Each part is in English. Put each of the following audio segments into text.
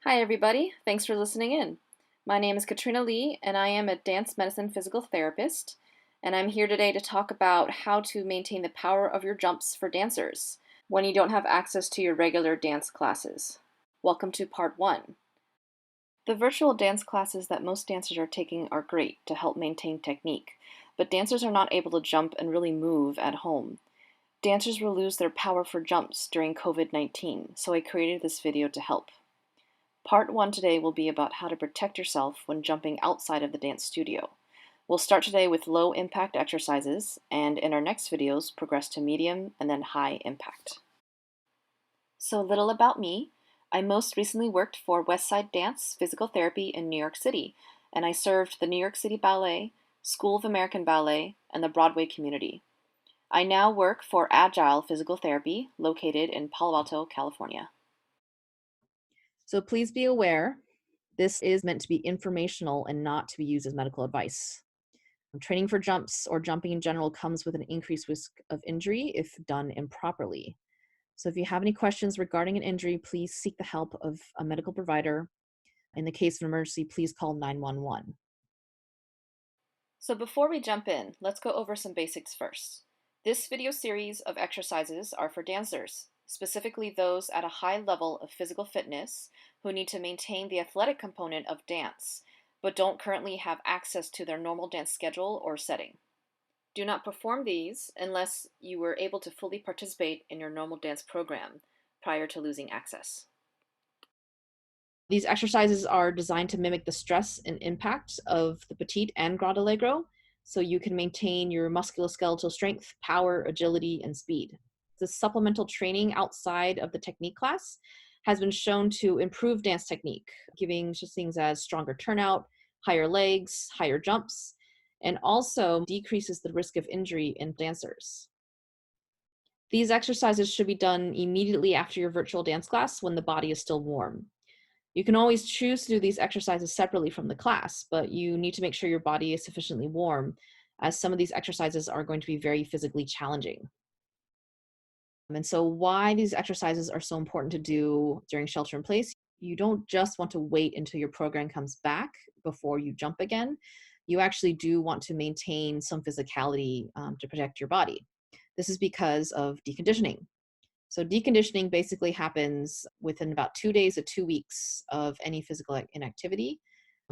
Hi everybody, thanks for listening in. My name is Katrina Lee and I am a dance medicine physical therapist, and I'm here today to talk about how to maintain the power of your jumps for dancers when you don't have access to your regular dance classes. Welcome to part 1. The virtual dance classes that most dancers are taking are great to help maintain technique, but dancers are not able to jump and really move at home. Dancers will lose their power for jumps during COVID-19, so I created this video to help. Part 1 today will be about how to protect yourself when jumping outside of the dance studio. We'll start today with low impact exercises, and in our next videos progress to medium and then high impact. So a little about me. I most recently worked for Westside Dance Physical Therapy in New York City, and I served the New York City Ballet, School of American Ballet, and the Broadway community. I now work for Agile Physical Therapy, located in Palo Alto, California. So please be aware, this is meant to be informational and not to be used as medical advice. Training for jumps or jumping in general comes with an increased risk of injury if done improperly. So if you have any questions regarding an injury, please seek the help of a medical provider. In the case of an emergency, please call 911. So before we jump in, let's go over some basics first. This video series of exercises are for dancers, specifically those at a high level of physical fitness who need to maintain the athletic component of dance, but don't currently have access to their normal dance schedule or setting. Do not perform these unless you were able to fully participate in your normal dance program prior to losing access. These exercises are designed to mimic the stress and impact of the Petite and Grande Allegro, so you can maintain your musculoskeletal strength, power, agility, and speed. The supplemental training outside of the technique class has been shown to improve dance technique, giving such things as stronger turnout, higher legs, higher jumps, and also decreases the risk of injury in dancers. These exercises should be done immediately after your virtual dance class when the body is still warm. You can always choose to do these exercises separately from the class, but you need to make sure your body is sufficiently warm, as some of these exercises are going to be very physically challenging. And so why these exercises are so important to do during shelter in place, you don't just want to wait until your program comes back before you jump again. You actually do want to maintain some physicality to protect your body. This is because of deconditioning. So deconditioning basically happens within about 2 days to 2 weeks of any physical inactivity.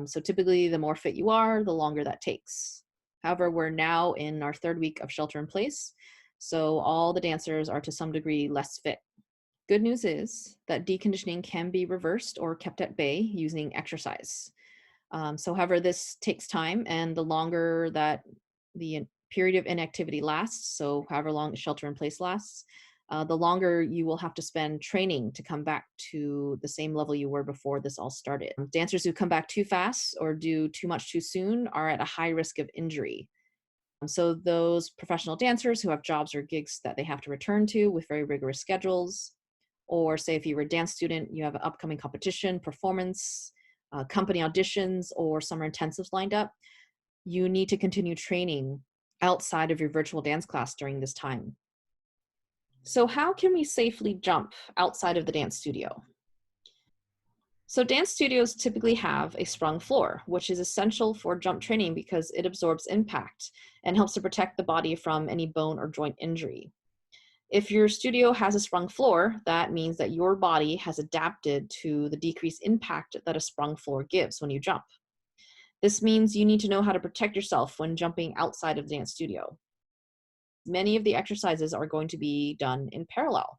So typically the more fit you are, the longer that takes. However, we're now in our 3rd week of shelter in place, so all the dancers are to some degree less fit. Good news is that deconditioning can be reversed or kept at bay using exercise. However, this takes time, and the longer that the period of inactivity lasts, so however long shelter in place lasts, the longer you will have to spend training to come back to the same level you were before this all started. Dancers who come back too fast or do too much too soon are at a high risk of injury. So those professional dancers who have jobs or gigs that they have to return to with very rigorous schedules, or say if you were a dance student, you have an upcoming competition, performance, company auditions, or summer intensives lined up, you need to continue training outside of your virtual dance class during this time. So how can we safely jump outside of the dance studio? So dance studios typically have a sprung floor, which is essential for jump training because it absorbs impact and helps to protect the body from any bone or joint injury. If your studio has a sprung floor, that means that your body has adapted to the decreased impact that a sprung floor gives when you jump. This means you need to know how to protect yourself when jumping outside of the dance studio. Many of the exercises are going to be done in parallel.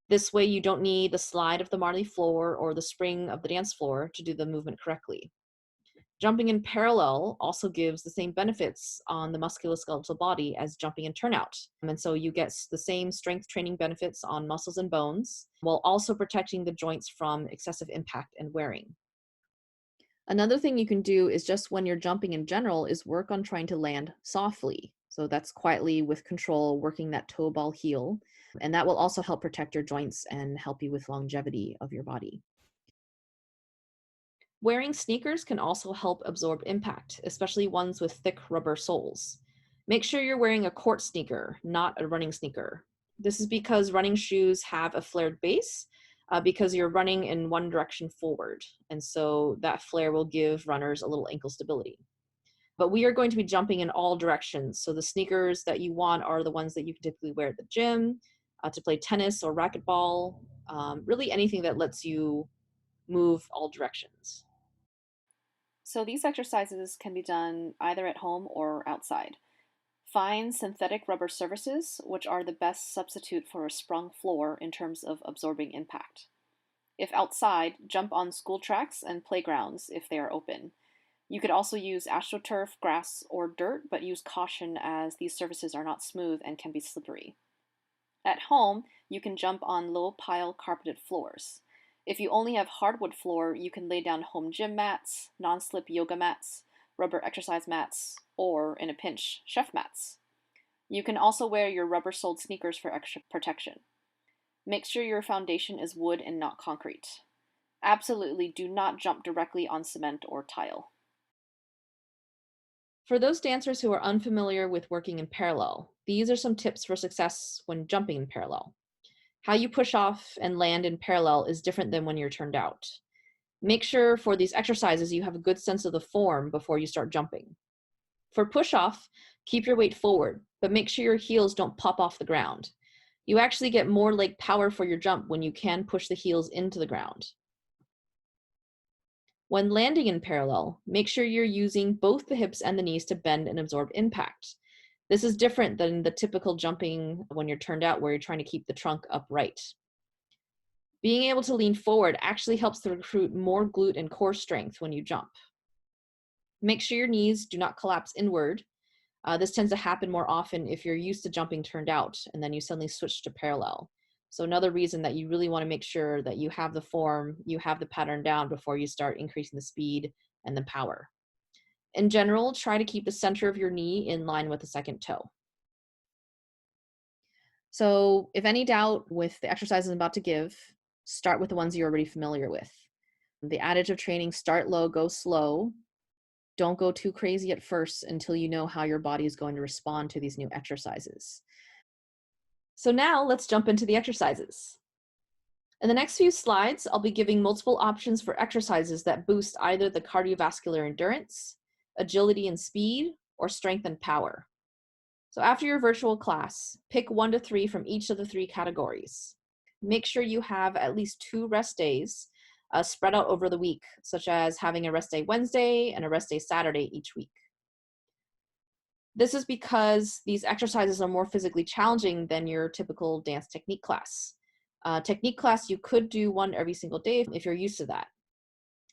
This way you don't need the slide of the marley floor or the spring of the dance floor to do the movement correctly. Jumping in parallel also gives the same benefits on the musculoskeletal body as jumping in turnout. And so you get the same strength training benefits on muscles and bones, while also protecting the joints from excessive impact and wearing. Another thing you can do is just when you're jumping in general is work on trying to land softly. So that's quietly with control, working that toe ball heel. And that will also help protect your joints and help you with longevity of your body. Wearing sneakers can also help absorb impact, especially ones with thick rubber soles. Make sure you're wearing a court sneaker, not a running sneaker. This is because running shoes have a flared base, because you're running in one direction forward. And so that flare will give runners a little ankle stability. But we are going to be jumping in all directions. So the sneakers that you want are the ones that you can typically wear at the gym, to play tennis or racquetball, really anything that lets you move all directions. So these exercises can be done either at home or outside. Find synthetic rubber surfaces, which are the best substitute for a sprung floor in terms of absorbing impact. If outside, jump on school tracks and playgrounds if they are open. You could also use astroturf, grass, or dirt, but use caution as these surfaces are not smooth and can be slippery. At home, you can jump on low-pile carpeted floors. If you only have hardwood floor, you can lay down home gym mats, non-slip yoga mats, rubber exercise mats, or, in a pinch, chef mats. You can also wear your rubber-soled sneakers for extra protection. Make sure your foundation is wood and not concrete. Absolutely do not jump directly on cement or tile. For those dancers who are unfamiliar with working in parallel, these are some tips for success when jumping in parallel. How you push off and land in parallel is different than when you're turned out. Make sure for these exercises you have a good sense of the form before you start jumping. For push off, keep your weight forward, but make sure your heels don't pop off the ground. You actually get more leg power for your jump when you can push the heels into the ground. When landing in parallel, make sure you're using both the hips and the knees to bend and absorb impact. This is different than the typical jumping when you're turned out where you're trying to keep the trunk upright. Being able to lean forward actually helps to recruit more glute and core strength when you jump. Make sure your knees do not collapse inward. This tends to happen more often if you're used to jumping turned out and then you suddenly switch to parallel. So another reason that you really want to make sure that you have the form, you have the pattern down before you start increasing the speed and the power. In general, try to keep the center of your knee in line with the second toe. So if any doubt with the exercises I'm about to give, start with the ones you're already familiar with. The adage of training, start low, go slow. Don't go too crazy at first until you know how your body is going to respond to these new exercises. So now let's jump into the exercises. In the next few slides, I'll be giving multiple options for exercises that boost either the cardiovascular endurance, agility and speed, or strength and power. So after your virtual class, pick 1 to 3 from each of the 3 categories. Make sure you have at least 2 rest days spread out over the week, such as having a rest day Wednesday and a rest day Saturday each week. This is because these exercises are more physically challenging than your typical dance technique class. Technique class, you could do one every single day if you're used to that.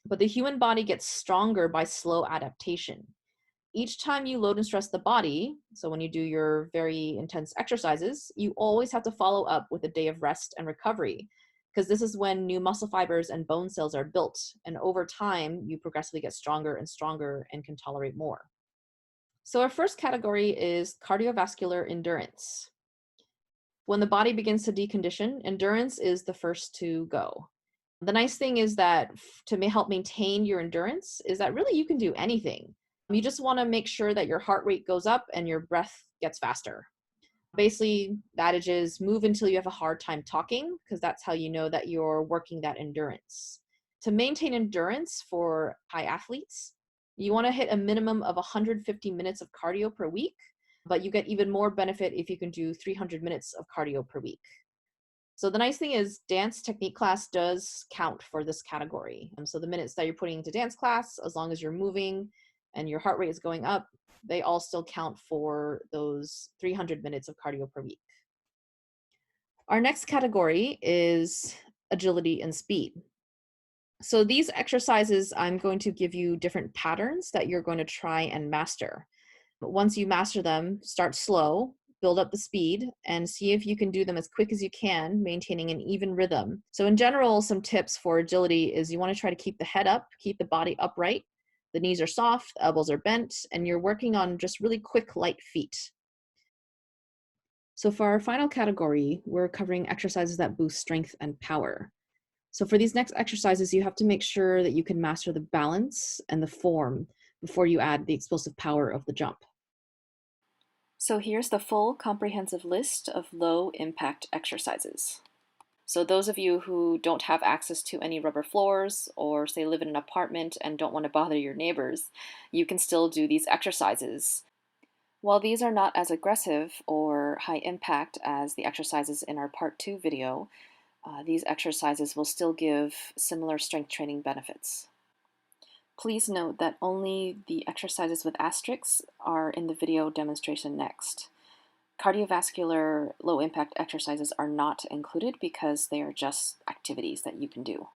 But the human body gets stronger by slow adaptation. Each time you load and stress the body, so when you do your very intense exercises, you always have to follow up with a day of rest and recovery, because this is when new muscle fibers and bone cells are built. And over time, you progressively get stronger and stronger and can tolerate more. So our first category is cardiovascular endurance. When the body begins to decondition, endurance is the first to go. The nice thing is that to help maintain your endurance is that really you can do anything. You just want to make sure that your heart rate goes up and your breath gets faster. Basically, the adage is move until you have a hard time talking, because that's how you know that you're working that endurance. To maintain endurance for high athletes, you want to hit a minimum of 150 minutes of cardio per week, but you get even more benefit if you can do 300 minutes of cardio per week. So the nice thing is dance technique class does count for this category. So the minutes that you're putting into dance class, as long as you're moving and your heart rate is going up, they all still count for those 300 minutes of cardio per week. Our next category is agility and speed. So these exercises, I'm going to give you different patterns that you're going to try and master. But once you master them, start slow, build up the speed, and see if you can do them as quick as you can, maintaining an even rhythm. So in general, some tips for agility is you want to try to keep the head up, keep the body upright, the knees are soft, the elbows are bent, and you're working on just really quick, light feet. So for our final category, we're covering exercises that boost strength and power. So for these next exercises, you have to make sure that you can master the balance and the form before you add the explosive power of the jump. So here's the full comprehensive list of low impact exercises. So those of you who don't have access to any rubber floors, or say live in an apartment and don't want to bother your neighbors, you can still do these exercises. While these are not as aggressive or high impact as the exercises in our part 2 video, these exercises will still give similar strength training benefits. Please note that only the exercises with asterisks are in the video demonstration next. Cardiovascular low-impact exercises are not included because they are just activities that you can do.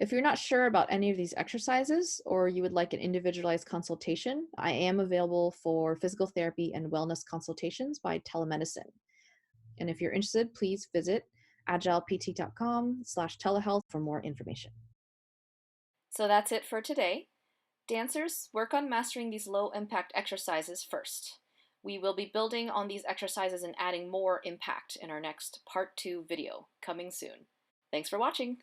If you're not sure about any of these exercises, or you would like an individualized consultation, I am available for physical therapy and wellness consultations by telemedicine. And if you're interested, please visit agilept.com/telehealth for more information. So that's it for today. Dancers, work on mastering these low-impact exercises first. We will be building on these exercises and adding more impact in our next part 2 video, coming soon. Thanks for watching!